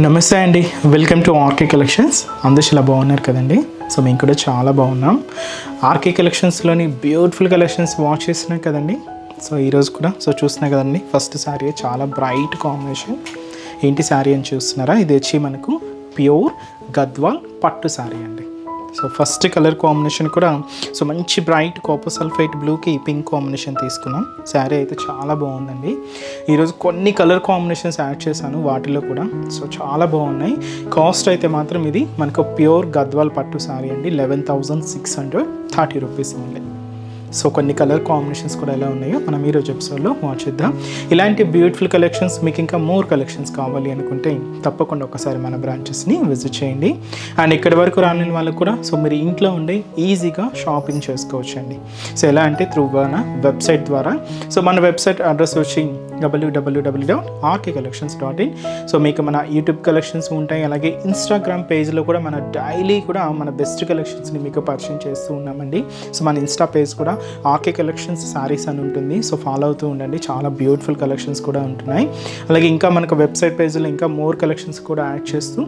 నమస్తే అండి, welcome to RK collections. అందరూ చాలా బాగున్నారు కదండి. సో మేము కూడా చాలా బాగున్నాం. ఆర్కే కలెక్షన్స్లోని బ్యూటిఫుల్ కలెక్షన్స్ వాచ్ చేసినాం కదండి. సో ఈరోజు కూడా చూస్తున్నాయి కదండి. ఫస్ట్ శారీ చాలా బ్రైట్ కాంబినేషన్. ఏంటి శారీ అని చూస్తున్నారా? ఇది వచ్చి మనకు ప్యూర్ గద్వాల్ పట్టు శారీ అండి. సో ఫస్ట్ కలర్ కాంబినేషన్ కూడా మంచి బ్రైట్ కాపర్ సల్ఫైట్ బ్లూకి పింక్ కాంబినేషన్ తీసుకున్నాం. శారీ అయితే చాలా బాగుందండి. ఈరోజు కొన్ని కలర్ కాంబినేషన్స్ యాడ్ చేశాను, వాటిలో కూడా చాలా బాగున్నాయి. కాస్ట్ అయితే మాత్రం ఇది మనకు ప్యూర్ గద్వాల్ పట్టు శారీ అండి. 11,630 రూపీస్ ఉంది. సో కొన్ని కలర్ కాంబినేషన్స్ కూడా ఎలా ఉన్నాయో మనం ఈరోజు ఎపిసోడ్లో వాచ్ చేద్దాం. ఇలాంటి బ్యూటిఫుల్ కలెక్షన్స్ మీకు ఇంకా మోర్ కలెక్షన్స్ కావాలి అనుకుంటే తప్పకుండా ఒకసారి మన బ్రాంచెస్ని విజిట్ చేయండి. అండ్ ఇక్కడి వరకు రాని వాళ్ళకు కూడా మీరు ఇంట్లో ఉండి ఈజీగా షాపింగ్ చేసుకోవచ్చు అండి. సో ఎలా అంటే త్రూ మన వెబ్సైట్ ద్వారా. మన వెబ్సైట్ అడ్రస్ వచ్చి www.rkcollections.in. మీకు మన యూట్యూబ్ కలెక్షన్స్ ఉంటాయి, అలాగే ఇన్స్టాగ్రామ్ పేజ్లో కూడా మన డైలీ కూడా మన బెస్ట్ కలెక్షన్స్ని మీకు పరిచయం చేస్తూ ఉన్నామండి. మన ఇన్స్టా పేజ్ కూడా ఆర్కే కలెక్షన్స్ శారీస్ అని ఉంటుంది. ఫాలో అవుతూ ఉండండి. చాలా బ్యూటిఫుల్ కలెక్షన్స్ కూడా ఉంటున్నాయి. అలాగే ఇంకా మనకు వెబ్సైట్ పేజ్లో ఇంకా మోర్ కలెక్షన్స్ కూడా యాడ్ చేస్తూ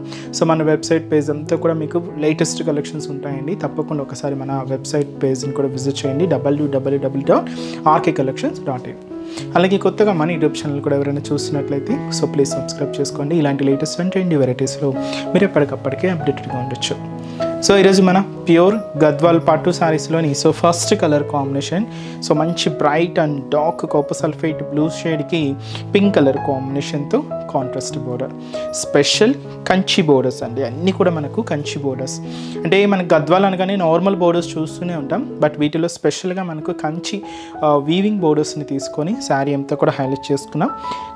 మన వెబ్సైట్ పేజ్ అంతా కూడా మీకు లేటెస్ట్ కలెక్షన్స్ ఉంటాయండి. తప్పకుండా ఒకసారి మన వెబ్సైట్ పేజ్ని కూడా విజిట్ చేయండి, www.rkcollections.in. అలాగే కొత్తగా మన యూట్యూబ్ ఛానల్ కూడా ఎవరైనా చూసినట్లయితే ప్లీజ్ సబ్స్క్రైబ్ చేసుకోండి. ఇలాంటి లేటెస్ట్ అండ్ ట్రెండీ వెరైటీస్లో మీరు ఎప్పటికప్పటికే అప్డేటెడ్గా ఉండొచ్చు. ఈరోజు మన ప్యూర్ గద్వాల్ పట్టు శారీస్లోని ఫస్ట్ కలర్ కాంబినేషన్ మంచి bright and dark copper sulphate blue షేడ్కి పింక్ కలర్ కాంబినేషన్తో contrast border, special Kanchi borders అండి. అన్నీ కూడా మనకు కంచి బోర్డర్స్. అంటే మనకు గద్వాల్ అనగానే నార్మల్ బోర్డర్స్ చూస్తూనే ఉంటాం, బట్ వీటిలో స్పెషల్గా మనకు కంచి వీవింగ్ బోర్డర్స్ని తీసుకొని శారీ అంతా కూడా హైలైట్ చేసుకున్నాం.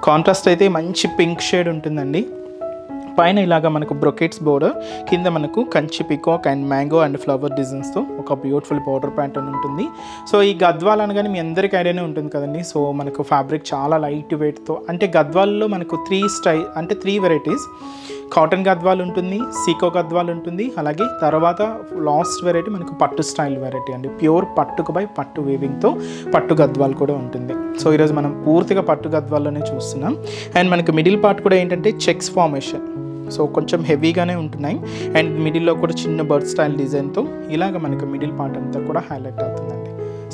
కాంట్రాస్ట్ అయితే మంచి పింక్ షేడ్ ఉంటుందండి. పైన ఇలాగా మనకు బ్రొకెట్స్ బోర్డర్, కింద మనకు Kanchi peacock and mango and flower డిజైన్స్తో ఒక బ్యూటిఫుల్ బోర్డర్ ప్యాటర్న్ ఉంటుంది. ఈ గద్వాల్ అనగానే మీ అందరికీ ఐడియానే ఉంటుంది కదండి. మనకు ఫ్యాబ్రిక్ చాలా లైట్ వెయిట్తో, అంటే గద్వాల్లో మనకు 3 వెరైటీస్. కాటన్ గద్వాల్ ఉంటుంది, సీకో గద్వాల్ ఉంటుంది, అలాగే తర్వాత లాస్ట్ వెరైటీ మనకు పట్టు స్టైల్ వెరైటీ అండి. ప్యూర్ పట్టుకు బై పట్టు వీవింగ్తో పట్టు గద్వాల్ కూడా ఉంటుంది. ఈరోజు మనం పూర్తిగా పట్టు గద్వాల్లోనే చూస్తున్నాం. అండ్ మనకు మిడిల్ పార్ట్ కూడా ఏంటంటే చెక్స్ ఫార్మేషన్, కొంచెం హెవీగానే ఉంటున్నాయి. అండ్ మిడిల్లో కూడా చిన్న బర్డ్ స్టైల్ డిజైన్తో ఇలాగ మనకు మిడిల్ పార్ట్ అంతా కూడా హైలైట్ అవుతుందండి.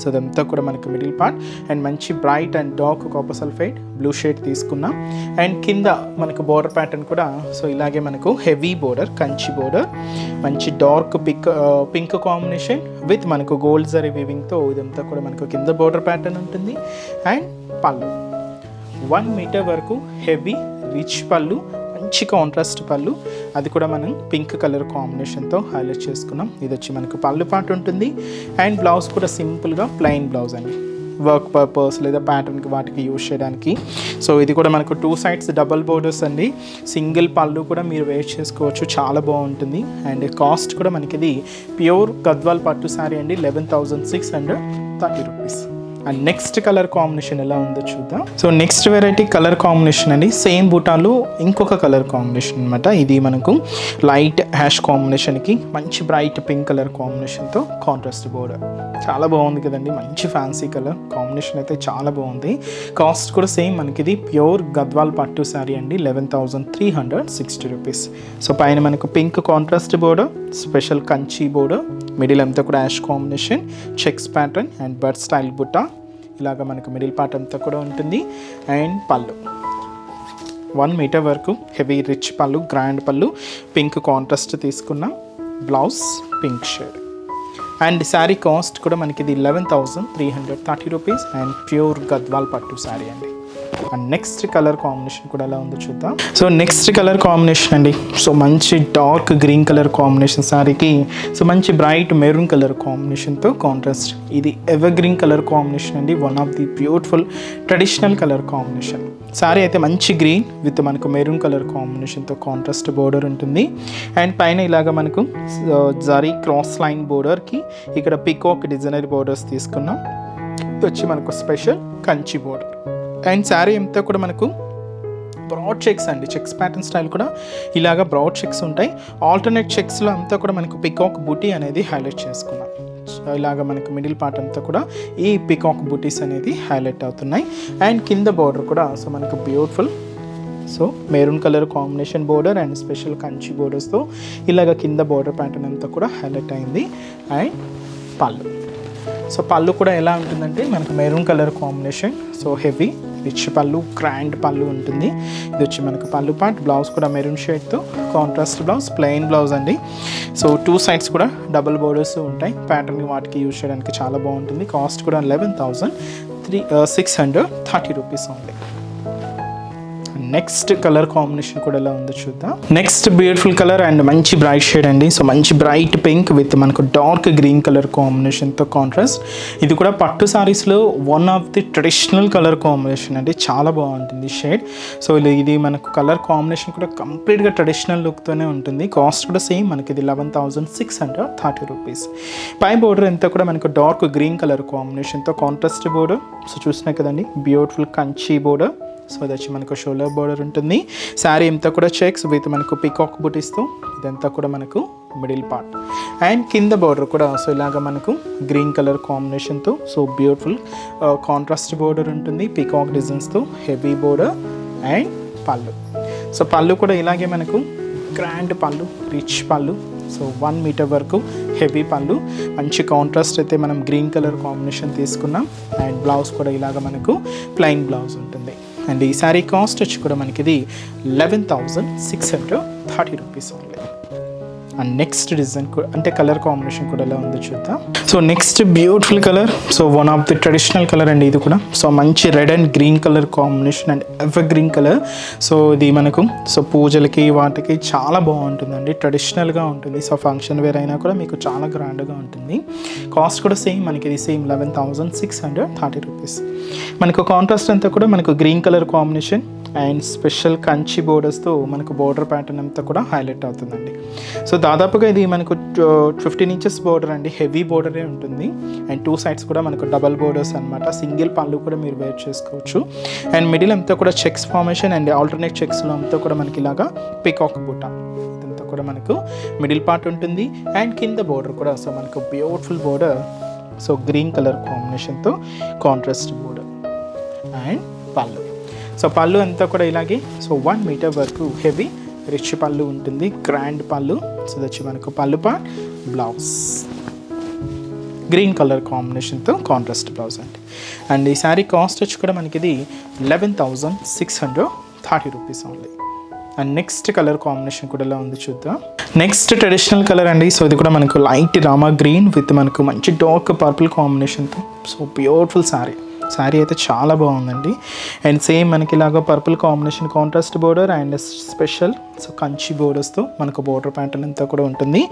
అదంతా కూడా మనకు మిడిల్ పార్ట్. అండ్ మంచి bright and dark copper sulphide blue shade తీసుకున్నాం. అండ్ కింద మనకు బోర్డర్ ప్యాటర్న్ కూడా ఇలాగే మనకు హెవీ బోర్డర్, కంచి బోర్డర్, మంచి డార్క్ పింక్ కాంబినేషన్ విత్ మనకు గోల్డ్ జరీ వీవింగ్తో ఇదంతా కూడా మనకు కింద బోర్డర్ ప్యాటర్న్ ఉంటుంది. అండ్ పళ్ళు 1 మీటర్ వరకు హెవీ రిచ్ పళ్ళు, మంచి కాంట్రాస్ట్ పళ్ళు, అది కూడా మనం పింక్ కలర్ కాంబినేషన్తో హైలైట్ చేసుకున్నాం. ఇది వచ్చి మనకు పళ్ళు పార్ట్ ఉంటుంది. అండ్ బ్లౌజ్ కూడా సింపుల్గా ప్లెయిన్ బ్లౌజ్ అండి, వర్క్ పర్పస్ లేదా ప్యాటర్న్కి వాటికి యూజ్ చేయడానికి. ఇది కూడా మనకు 2 సైడ్స్ డబల్ బోర్డర్స్ అండి. సింగిల్ పళ్ళు కూడా మీరు వేర్ చేసుకోవచ్చు, చాలా బాగుంటుంది. అండ్ కాస్ట్ కూడా మనకి ఇది ప్యూర్ గద్వాల్ పట్టు శారీ అండి, 11,630 rupees. And next colour combination ఎలా ఉందో చూద్దాం. నెక్స్ట్ వెరైటీ కలర్ కాంబినేషన్ అండి. సేమ్ బూటాలో ఇంకొక కలర్ కాంబినేషన్ అనమాట. ఇది మనకు లైట్ హ్యాష్ కాంబినేషన్కి మంచి బ్రైట్ పింక్ కలర్ కాంబినేషన్తో కాంట్రాస్ట్ బోర్డర్. చాలా బాగుంది కదండి, మంచి ఫ్యాన్సీ కలర్ కాంబినేషన్ అయితే చాలా బాగుంది. కాస్ట్ కూడా సేమ్ మనకి ఇది ప్యూర్ గద్వాల్ పట్టు శారీ అండి, 11,360 రూపీస్. పైన మనకు pink contrast border, special Kanchi border, middle అంతా కూడా ash combination, checks pattern and bird style బుట్ట, ఇలాగ మనకు మిడిల్ పార్ట్ అంతా కూడా ఉంటుంది. అండ్ పళ్ళు 1 మీటర్ వరకు హెవీ రిచ్ పళ్ళు, గ్రాండ్ పళ్ళు, పింక్ కాంట్రాస్ట్ తీసుకున్నాం. Blouse pink shade. And sari cost కూడా మనకి ఇది 11,330 రూపీస్. అండ్ ప్యూర్ గద్వాల్ పట్టు శారీ అండి. అండ్ నెక్స్ట్ కలర్ కాంబినేషన్ కూడా ఎలా ఉందో చూద్దాం. నెక్స్ట్ కలర్ కాంబినేషన్ అండి. మంచి డార్క్ గ్రీన్ కలర్ కాంబినేషన్ శారీకి మంచి బ్రైట్ మెరూన్ కలర్ కాంబినేషన్తో కాంట్రాస్ట్. ఇది ఎవర్ గ్రీన్ కలర్ కాంబినేషన్ అండి, one of the beautiful traditional colour combination. Sari అయితే మంచి గ్రీన్ విత్ మనకు మెరూన్ కలర్ కాంబినేషన్తో కాంట్రాస్ట్ బోర్డర్ ఉంటుంది. అండ్ పైన ఇలాగ మనకు జరీ క్రాస్ లైన్ బోర్డర్కి ఇక్కడ పికాక్ డిజైనర్ బోర్డర్స్ తీసుకున్నాం. ఇది వచ్చి మనకు special Kanchi border. And sari అంతా కూడా మనకు బ్రాడ్ చెక్స్ అండి, చెక్స్ ప్యాటర్న్ స్టైల్ కూడా ఇలాగ బ్రాడ్ చెక్స్ ఉంటాయి. ఆల్టర్నేట్ చెక్స్లో అంతా కూడా మనకు పికాక్ బూటీ అనేది హైలైట్ చేసుకున్నాం. ఇలాగ మనకు మిడిల్ పార్ట్ అంతా కూడా ఈ పికాక్ బూటీస్ అనేది హైలైట్ అవుతున్నాయి. అండ్ కింద బార్డర్ కూడా మనకు beautiful so maroon colour combination border and special Kanchi బోర్డర్స్తో ఇలాగ కింద బోర్డర్ ప్యాటర్న్ అంతా కూడా హైలైట్ అయింది. అండ్ పళ్ళు, సో పళ్ళు కూడా ఎలా ఉంటుందంటే మనకు maroon colour combination, so heavy rich pallu, grand pallu ఉంటుంది. ఇది వచ్చి మనకు పళ్ళు పార్ట్. బ్లౌజ్ కూడా మెరూన్ షేడ్తో కాంట్రాస్ట్ బ్లౌజ్, ప్లెయిన్ బ్లౌజ్ అండి. సో 2 సైడ్స్ కూడా డబుల్ బోర్డర్స్ ఉంటాయి. ప్యాటర్న్ వాటికి యూజ్ చేయడానికి చాలా బాగుంటుంది. కాస్ట్ కూడా 11,630 రూపీస్ ఉంది. నెక్స్ట్ కలర్ కాంబినేషన్ కూడా ఎలా ఉందో చూద్దాం. నెక్స్ట్ బ్యూటిఫుల్ కలర్ అండ్ మంచి బ్రైట్ షేడ్ అండి. సో మంచి బ్రైట్ పింక్ విత్ మనకు డార్క్ గ్రీన్ కలర్ కాంబినేషన్తో కాంట్రాస్ట్. ఇది కూడా పట్టు సారీస్లో one of the traditional colour combination అండి. చాలా బాగుంటుంది షేడ్. సో ఇది మనకు కలర్ కాంబినేషన్ కూడా కంప్లీట్గా ట్రెడిషనల్ లుక్తోనే ఉంటుంది. కాస్ట్ కూడా సేమ్ మనకి ఇది 11,630 రూపీస్. పై బోర్డర్ అంతా కూడా మనకు డార్క్ గ్రీన్ కలర్ కాంబినేషన్తో కాంట్రాస్ట్ బోర్డర్. సో చూసినా కదండి బ్యూటిఫుల్ కంచి బోర్డర్. సో అది వచ్చి మనకు షోల్డర్ బోర్డర్ ఉంటుంది. శారీ అంతా కూడా చెక్స్ విత్ మనకు పికాక్ బుటీస్తో ఇదంతా కూడా మనకు మిడిల్ పార్ట్. అండ్ కింద బోర్డర్ కూడా సో ఇలాగ మనకు గ్రీన్ కలర్ కాంబినేషన్తో సో బ్యూటిఫుల్ కాంట్రాస్ట్ బోర్డర్ ఉంటుంది. Peacock డిజైన్స్తో heavy border and pallu. So pallu కూడా ఇలాగే మనకు గ్రాండ్ పళ్ళు, రిచ్ పళ్ళు. సో 1 మీటర్ వరకు హెవీ పళ్ళు, మంచి కాంట్రాస్ట్ అయితే మనం గ్రీన్ కలర్ కాంబినేషన్ తీసుకున్నాం. అండ్ బ్లౌజ్ కూడా ఇలాగ మనకు ప్లెయిన్ బ్లౌజ్ ఉంటుంది. అండ్ ఈ శారీ కాస్ట్ వచ్చి కూడా మనకి ఇది 11,630 rupees only. And next design అంటే కలర్ కాంబినేషన్ కూడా ఎలా ఉందో చూద్దాం. So next beautiful colour, so one of the traditional colour అండి ఇది కూడా. సో మంచి red and green colour combination and ever green colour. So ఇది మనకు సో పూజలకి వాటికి చాలా బాగుంటుందండి, ట్రెడిషనల్గా ఉంటుంది. సో ఫంక్షన్ వేర్ అయినా కూడా మీకు చాలా గ్రాండ్గా ఉంటుంది. కాస్ట్ కూడా సేమ్ మనకి ఇది సేమ్ 11,630 రూపీస్. మనకు కాంట్రాస్ట్ అంతా కూడా మనకు green colour combination and special Kanchi బోర్డర్స్తో మనకు బోర్డర్ ప్యాటర్న్ అంతా కూడా హైలైట్ అవుతుందండి. సో దాదాపుగా ఇది మనకు 15 ఇంచెస్ బోర్డర్ అండి, హెవీ బోర్డరే ఉంటుంది. అండ్ 2 సైడ్స్ కూడా మనకు డబల్ బోర్డర్స్ అనమాట. సింగిల్ పళ్ళు కూడా మీరు వేర్ చేసుకోవచ్చు. అండ్ మిడిల్ అంతా కూడా చెక్స్ ఫార్మేషన్ అండ్ ఆల్టర్నేట్ చెక్స్లో అంతా కూడా మనకి ఇలాగా పికాక్ బుట్ట ఇదంతా కూడా మనకు మిడిల్ పార్ట్ ఉంటుంది. అండ్ కింద బోర్డర్ కూడా సో మనకు beautiful border, so green colour కాంబినేషన్తో contrast border and pallu. So పళ్ళు అంతా కూడా ఇలాగే సో 1 మీటర్ వరకు హెవీ రిచ్ పళ్ళు ఉంటుంది, గ్రాండ్ పళ్ళు. సో వచ్చి మనకు pallu part, blouse green colour కాంబినేషన్తో కాంట్రాస్ట్ బ్లౌజ్ అండి. అండ్ ఈ శారీ కాస్ట్ వచ్చి కూడా మనకి ఇది 11,630 rupees only. And next colour combination కూడా ఎలా ఉంది చూద్దాం. నెక్స్ట్ ట్రెడిషనల్ కలర్ అండి. సో ఇది కూడా మనకు లైట్ రామా గ్రీన్ విత్ మనకు మంచి డార్క్ పర్పుల్ కాంబినేషన్తో సో బ్యూటిఫుల్ శారీ. శారీ అయితే చాలా బాగుందండి. అండ్ సేమ్ మనకి ఇలాగ purple combination contrast border and special so Kanchi బోర్డర్స్తో మనకు బోర్డర్ ప్యాటర్న్ అంతా కూడా ఉంటుంది.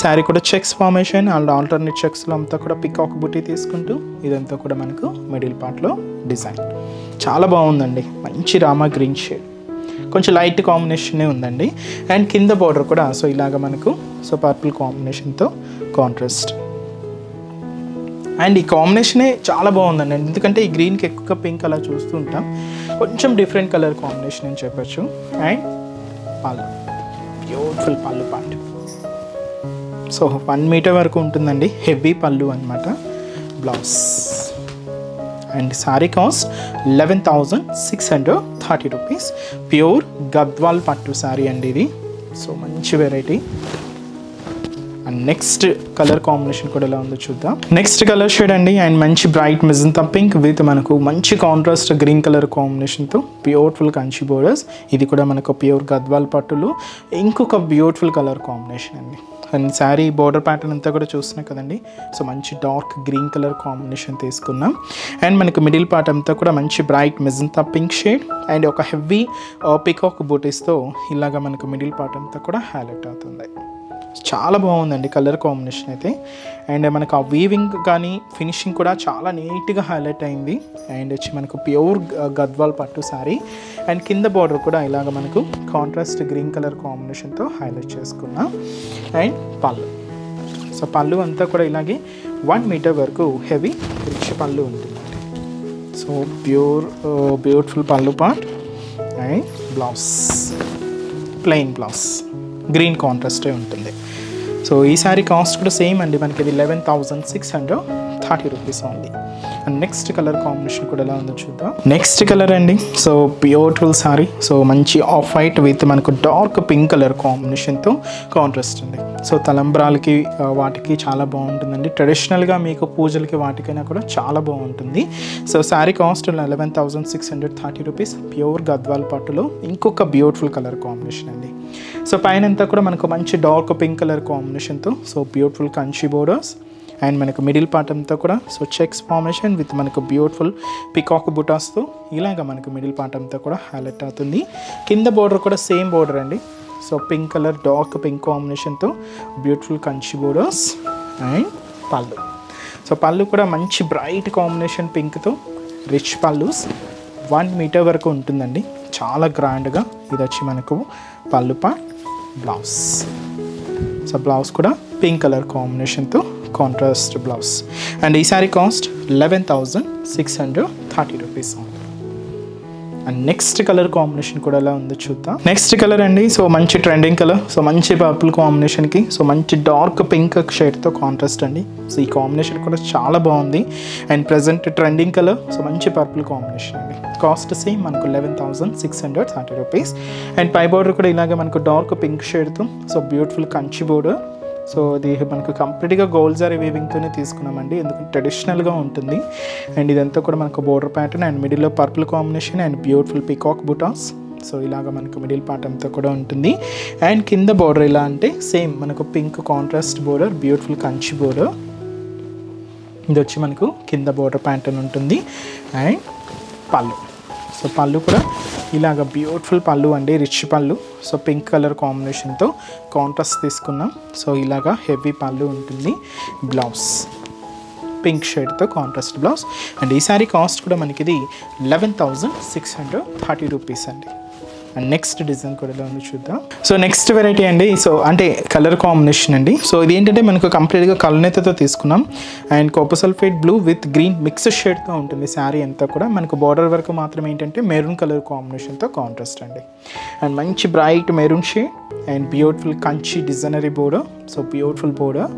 శారీ కూడా చెక్స్ ఫార్మేషన్ అండ్ ఆల్టర్నేట్ చెక్స్లో అంతా కూడా పికాక్ బుటీ తీసుకుంటూ ఇదంతా కూడా మనకు మిడిల్ పార్ట్లో డిజైన్ చాలా బాగుందండి. మంచి రామా గ్రీన్ షేడ్, కొంచెం లైట్ కాంబినేషనే ఉందండి. అండ్ కింద బోర్డర్ కూడా సో ఇలాగ మనకు సో పర్పుల్ కాంబినేషన్తో కాంట్రాస్ట్. అండ్ ఈ కాంబినేషనే చాలా బాగుందండి, ఎందుకంటే ఈ గ్రీన్కి ఎక్కువ పింక్ అలా చూస్తూ ఉంటాం, కొంచెం డిఫరెంట్ కలర్ కాంబినేషన్ అని చెప్పచ్చు. అండ్ పళ్ళు, beautiful pallu part. So 1 metre వరకు ఉంటుందండి, హెవీ పళ్ళు అనమాట. Blouse and sari cost 11,630 rupees. Pure Gadwal పట్టు శారీ అండి ఇది. సో మంచి variety. And next colour combination కూడా ఎలా ఉందో చూద్దాం. నెక్స్ట్ కలర్ షేడ్ అండి. అండ్ మంచి బ్రైట్ మెజంతా పింక్ విత్ మనకు మంచి కాంట్రాస్ట్ గ్రీన్ కలర్ కాంబినేషన్తో బ్యూటిఫుల్ కంచి బోర్డర్స్. ఇది కూడా మనకు ప్యూర్ గద్వాల్ పట్టులో ఇంకొక బ్యూటిఫుల్ కలర్ కాంబినేషన్ అండి. అండ్ శారీ బోర్డర్ ప్యాటర్న్ అంతా కూడా చూస్తున్నాం కదండి. సో మంచి డార్క్ గ్రీన్ కలర్ కాంబినేషన్ తీసుకున్నాం. అండ్ మనకు మిడిల్ పార్ట్ అంతా కూడా మంచి bright magenta pink shade and ఒక హెవీ పికాక్ బూటీస్తో ఇలాగ మనకు మిడిల్ పార్ట్ అంతా కూడా హైలైట్ అవుతుంది. చాలా బాగుందండి కలర్ కాంబినేషన్ అయితే. అండ్ మనకు ఆ వీవింగ్ కానీ ఫినిషింగ్ కూడా చాలా నీట్గా హైలైట్ అయింది. అండ్ వచ్చి మనకు ప్యూర్ గద్వాల్ పట్టు శారీ. అండ్ కింద బార్డర్ కూడా ఇలాగ మనకు కాంట్రాస్ట్ గ్రీన్ కలర్ కాంబినేషన్తో హైలైట్ చేసుకున్నాం. అండ్ పళ్ళు, సో పళ్ళు అంతా కూడా ఇలాగే 1 మీటర్ వరకు హెవీ రిచ్ పళ్ళు ఉంటుందండి. So beautiful pallu part and blouse plain blouse green కాంట్రాస్టే ఉంటుంది. సో ఈ శారీ కాస్ట్ కూడా సేమ్ అండి, మనకి ఇది 11,630 rupees only. And next colour combination కూడా ఎలా ఉందో చూద్దాం. నెక్స్ట్ కలర్ అండి, సో బ్యూటిఫుల్ సారీ. సో మంచి ఆఫ్ వైట్ విత్ మనకు డార్క్ పింక్ కలర్ కాంబినేషన్తో కాంట్రాస్ట్ అండి. సో తలంబ్రాలకి వాటికి చాలా బాగుంటుందండి. ట్రెడిషనల్గా మీకు పూజలకి వాటికైనా కూడా చాలా బాగుంటుంది. So sari cost 11,630 rupees. Pure Gadwal పట్టులో ఇంకొక బ్యూటిఫుల్ కలర్ కాంబినేషన్ అండి. సో పైన అంతా కూడా మనకు మంచి డార్క్ పింక్ కలర్ కాంబినేషన్తో so beautiful Kanchi borders and మనకు మిడిల్ పార్ట్ అంతా కూడా సో చెక్స్ ఫార్మేషన్ విత్ మనకు బ్యూటిఫుల్ పికాక్ బుటాస్తో ఇలాగ మనకు మిడిల్ పార్ట్ అంతా కూడా హైలైట్ అవుతుంది. కింద బోర్డర్ కూడా సేమ్ బోర్డర్ అండి. So pink colour dark pink కాంబినేషన్తో beautiful Kanchi borders and pallu. So pallu కూడా మంచి బ్రైట్ కాంబినేషన్ పింక్తో రిచ్ పళ్ళుస్ 1 మీటర్ వరకు ఉంటుందండి. చాలా గ్రాండ్గా ఇది వచ్చి మనకు pallu part. Blouse, so blouse కూడా పింక్ కలర్ కాంబినేషన్తో కాంట్రాస్ట్ బ్లౌజ్. అండ్ ఈ sari cost 11,630 rupees. And next colour combination కూడా ఎలా ఉందో చూద్దాం. నెక్స్ట్ కలర్ అండి, సో మంచి ట్రెండింగ్ కలర్. సో మంచి పర్పుల్ కాంబినేషన్కి సో మంచి డార్క్ పింక్ షేడ్తో కాంట్రాస్ట్ అండి. సో ఈ కాంబినేషన్ కూడా చాలా బాగుంది. And present trending colour so మంచి పర్పుల్ కాంబినేషన్ అండి. కాస్ట్ సేమ్ మనకు 11,630 రూపీస్. అండ్ పై బోర్డర్ కూడా ఇలాగే మనకు డార్క్ పింక్ షేడ్తో so beautiful Kanchi border. So ఇది మనకు కంప్లీట్గా గోల్డ్ జరీ వీవింగ్తోనే తీసుకున్నామండి, ఎందుకంటే ట్రెడిషనల్గా ఉంటుంది. అండ్ ఇదంతా కూడా మనకు బోర్డర్ ప్యాటర్న్ అండ్ మిడిల్లో purple combination and beautiful peacock బుటాస్. సో ఇలాగ మనకు మిడిల్ పార్ట్ అంతా కూడా ఉంటుంది. అండ్ కింద బోర్డర్ ఎలా అంటే సేమ్ మనకు pink contrast border, beautiful Kanchi border. ఇది వచ్చి మనకు కింద బోర్డర్ ప్యాటర్న్ ఉంటుంది. అండ్ పళ్ళు, సో పళ్ళు కూడా ఇలాగ బ్యూటిఫుల్ పళ్ళు అండి, rich pallu. So pink colour కాంబినేషన్తో కాంట్రాస్ట్ తీసుకున్నాం. సో ఇలాగా హెవీ పళ్ళు ఉంటుంది. బ్లౌజ్ పింక్ షేడ్తో కాంట్రాస్ట్ బ్లౌజ్. అండ్ ఈ సారీ కాస్ట్ కూడా మనకి ఇది 11,630 రూపీస్ అండి. అండ్ నెక్స్ట్ డిజైన్ కూడా ఎలా ఉందో చూద్దాం. సో నెక్స్ట్ వెరైటీ అండి, సో అంటే కలర్ కాంబినేషన్ అండి. సో ఇది ఏంటంటే మనకు కంప్లీట్గా కలనేతతో తీసుకున్నాం. And copper sulphate blue with green mix షేడ్తో ఉంటుంది శారీ అంతా కూడా. మనకు బార్డర్ వరకు మాత్రం ఏంటంటే మెరూన్ కలర్ కాంబినేషన్తో కాంట్రాస్ట్ అండి. అండ్ మంచి bright maroon shade and beautiful Kanchi designery border. So beautiful border.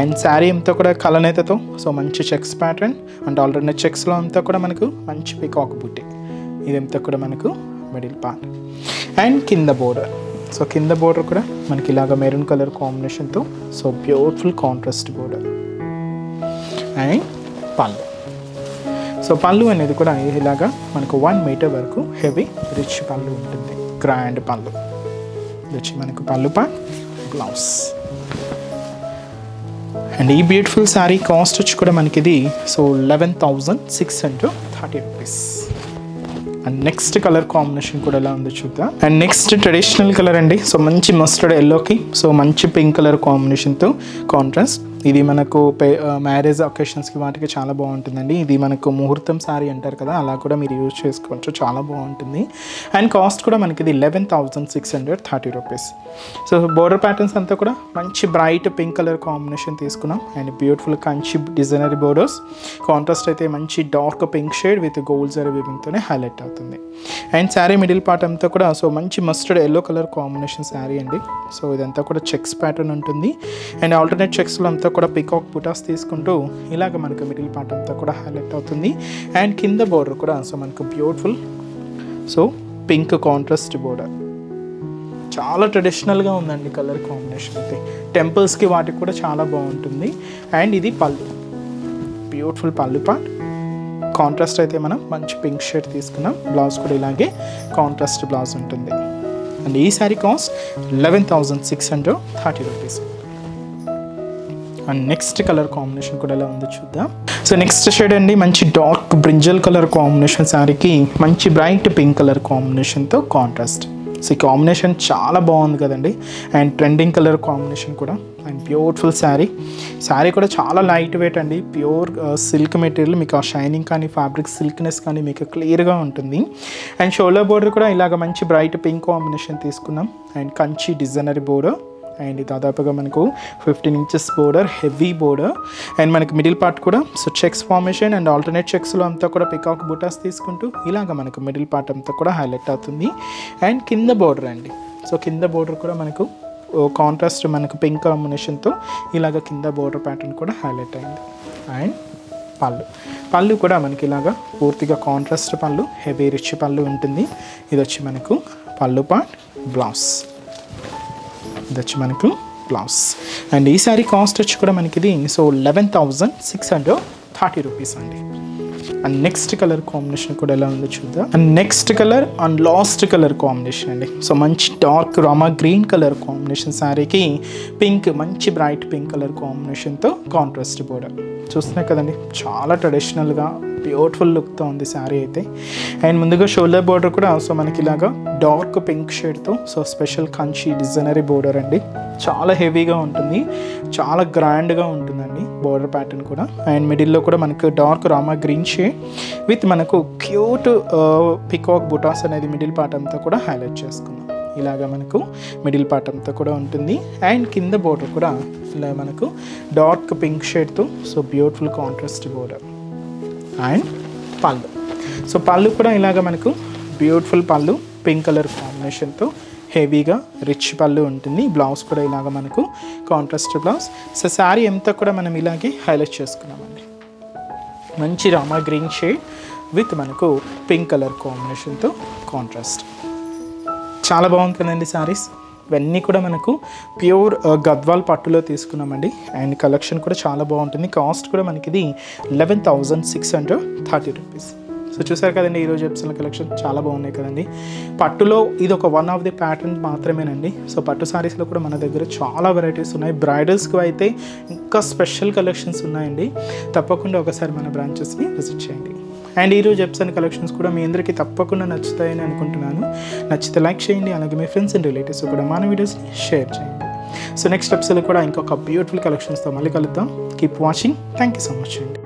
And sari అంతా కూడా కలనేతతో సో మంచి చెక్స్ ప్యాటర్న్ అండ్ ఆల్రెడీ చెక్స్లో అంతా కూడా మనకు మంచి పికాక్ బుట్టి. ఇదంతా కూడా మనకు మిడిల్ పార్ట్. అండ్ కింద బోర్డర్, సో కింద బోర్డర్ కూడా మనకి ఇలాగ మెరూన్ కలర్ కాంబినేషన్తో so beautiful contrast border. And pallu, so పళ్ళు అనేది కూడా ఇలాగా మనకు 1 మీటర్ వరకు హెవీ రిచ్ పళ్ళు ఉంటుంది, గ్రాండ్ పళ్ళు. ఇది వచ్చి మనకు పళ్ళు పార్ట్. బ్లౌజ్. అండ్ ఈ బ్యూటిఫుల్ శారీ కాస్ట్ వచ్చి కూడా మనకి ఇది so 11,630 rupees. And next colour combination కూడా ఎలా ఉందో చూద్దాం. అండ్ నెక్స్ట్ ట్రెడిషనల్ కలర్ అండి, సో మంచి మస్టర్డ్ ఎల్లోకి సో మంచి పింక్ కలర్ కాంబినేషన్తో కాంట్రాస్ట్. ఇది మనకు మ్యారేజ్ అకేషన్స్కి వాటికి చాలా బాగుంటుందండి. ఇది మనకు ముహూర్తం శారీ అంటారు కదా, అలా కూడా మీరు యూజ్ చేసుకోవచ్చు, చాలా బాగుంటుంది. అండ్ కాస్ట్ కూడా మనకి ఇది 11,630 రూపీస్. సో బోర్డర్ ప్యాటర్న్స్ అంతా కూడా మంచి బ్రైట్ పింక్ కలర్ కాంబినేషన్ తీసుకున్నాం. And beautiful Kanchi designery borders. Contrast అయితే మంచి dark pink shade with gold zari వీవింగ్తోనే హైలైట్ అవుతుంది. అండ్ శారీ మిడిల్ పార్ట్ అంతా కూడా సో మంచి mustard yellow colour combination sari అండి. సో ఇదంతా కూడా చెక్స్ ప్యాటర్న్ ఉంటుంది. అండ్ ఆల్టర్నేట్ చెక్స్లో అంతా కూడా పికాక్ బుటాస్ తీసుకుంటూ ఇలాగ మనకు మిడిల్ పార్ట్ అంతా కూడా హైలైట్ అవుతుంది. అండ్ కింద బోర్డర్ కూడా సో మనకు beautiful so pink contrast border. చాలా ట్రెడిషనల్గా ఉందండి కలర్ కాంబినేషన్ అయితే. టెంపుల్స్కి వాటికి కూడా చాలా బాగుంటుంది. అండ్ ఇది పళ్ళు, బ్యూటిఫుల్ పళ్ళు పార్ట్. కాంట్రాస్ట్ అయితే మనం మంచి పింక్ షేడ్ తీసుకున్నాం. బ్లౌజ్ కూడా ఇలాగే కాంట్రాస్ట్ బ్లౌజ్ ఉంటుంది. అండ్ ఈ sari cost 11,630 rupees. And next colour combination కూడా ఎలా ఉందో చూద్దాం. సో నెక్స్ట్ షేడ్ అండి, మంచి డార్క్ బ్రింజల్ కలర్ కాంబినేషన్ శారీకి మంచి బ్రైట్ పింక్ కలర్ కాంబినేషన్తో కాంట్రాస్ట్. సో ఈ కాంబినేషన్ చాలా బాగుంది కదండి. అండ్ ట్రెండింగ్ కలర్ కాంబినేషన్ కూడా. అండ్ బ్యూటిఫుల్ శారీ కూడా చాలా లైట్ వెయిట్ అండి, ప్యూర్ సిల్క్ మెటీరియల్. మీకు ఆ షైనింగ్ కానీ ఫ్యాబ్రిక్ సిల్క్నెస్ కానీ మీకు క్లియర్గా ఉంటుంది. అండ్ షోల్డర్ బోర్డర్ కూడా ఇలాగ మంచి బ్రైట్ పింక్ కాంబినేషన్ తీసుకున్నాం. And Kanchi designery border. And దాదాపుగా మనకు 15 inches border, heavy border. And మనకి మిడిల్ పార్ట్ కూడా so checks formation and alternate చెక్స్లో అంతా కూడా పికాక్ బుటాస్ తీసుకుంటూ ఇలాగ మనకు మిడిల్ పార్ట్ అంతా కూడా హైలైట్ అవుతుంది. అండ్ కింద బోర్డర్ అండి, సో కింద బోర్డర్ కూడా మనకు కాంట్రాస్ట్ మనకు పింక్ కాంబినేషన్తో ఇలాగ కింద బోర్డర్ ప్యాటర్న్ కూడా హైలైట్ అయింది. అండ్ పళ్ళు కూడా మనకి ఇలాగా పూర్తిగా కాంట్రాస్ట్ పళ్ళు, హెవీ రిచ్ పళ్ళు ఉంటుంది. ఇది వచ్చి మనకు పళ్ళు పార్ట్, బ్లౌజ్. ఇది వచ్చి మనకు బ్లౌజ్. అండ్ ఈ శారీ కాస్ట్ వచ్చి కూడా మనకి ఇది 11,630 రూపీస్ అండి. అండ్ నెక్స్ట్ కలర్ కాంబినేషన్ కూడా ఎలా ఉందో చూద్దాం. And next colour and last colour combination అండి. సో మంచి dark Rama green colour combination శారీకి పింక్, మంచి బ్రైట్ పింక్ కలర్ కాంబినేషన్తో కాంట్రాస్ట్ బోర్డర్. చూస్తున్నాయి కదండి, చాలా ట్రెడిషనల్గా బ్యూటిఫుల్ లుక్తో ఉంది శారీ అయితే. అండ్ ముందుగా షోల్డర్ బోర్డర్ కూడా సో మనకి ఇలాగా డార్క్ పింక్ షేడ్తో so special Kanchi designery border అండి. చాలా హెవీగా ఉంటుంది, చాలా గ్రాండ్గా ఉంటుందండి బోర్డర్ ప్యాటర్న్ కూడా. అండ్ మిడిల్లో కూడా మనకు dark Rama green shade with మనకు క్యూట్ పికాక్ బుటాస్ అనేది మిడిల్ పార్ట్ అంతా కూడా హైలైట్ చేసుకున్నాం. ఇలాగా మనకు మిడిల్ పార్ట్ అంతా కూడా ఉంటుంది. అండ్ కింద బోర్డర్ కూడా ఇలా మనకు డార్క్ పింక్ షేడ్తో so beautiful contrast border. And pallu, so pallu కూడా ఇలాగ మనకు బ్యూటిఫుల్ పళ్ళు, పింక్ కలర్ కాంబినేషన్తో హెవీగా రిచ్ పళ్ళు ఉంటుంది. బ్లౌజ్ కూడా ఇలాగ మనకు కాంట్రాస్ట్ బ్లౌజ్. సో శారీ అంతా కూడా మనం ఇలాగే హైలైట్ చేసుకున్నామండి. మంచి రామా గ్రీన్ షేడ్ విత్ మనకు పింక్ కలర్ కాంబినేషన్తో కాంట్రాస్ట్. చాలా బాగుంది కదండి శారీస్. ఇవన్నీ కూడా మనకు ప్యూర్ గద్వాల్ పట్టులో తీసుకున్నామండి. అండ్ కలెక్షన్ కూడా చాలా బాగుంటుంది. కాస్ట్ కూడా మనకి ఇది 11,630 రూపీస్. సో చూసారు కదండి ఈరోజు ఎపిసోడ్ కలెక్షన్ చాలా బాగున్నాయి కదండి. పట్టులో ఇది ఒక వన్ ఆఫ్ ది ప్యాటర్న్ మాత్రమేనండి. సో పట్టు శారీస్లో కూడా మన దగ్గర చాలా వెరైటీస్ ఉన్నాయి. బ్రైడల్స్కి అయితే ఇంకా స్పెషల్ కలెక్షన్స్ ఉన్నాయండి. తప్పకుండా ఒకసారి మన బ్రాంచెస్ని విజిట్ చేయండి. అండ్ ఈరోజు ఎపిసోడ్ కలెక్షన్స్ కూడా మీ అందరికీ తప్పకుండా నచ్చుతాయని అనుకుంటున్నాను. నచ్చితే లైక్ చేయండి, అలాగే మీ ఫ్రెండ్స్ అండ్ రిలేటివ్స్ కూడా మన వీడియోస్ని షేర్ చేయండి. సో నెక్స్ట్ ఎపిసోడ్లో కూడా ఇంకొక బ్యూటిఫుల్ కలెక్షన్స్తో మళ్ళీ కలుద్దాం. Keep watching. Thank you so much అండి.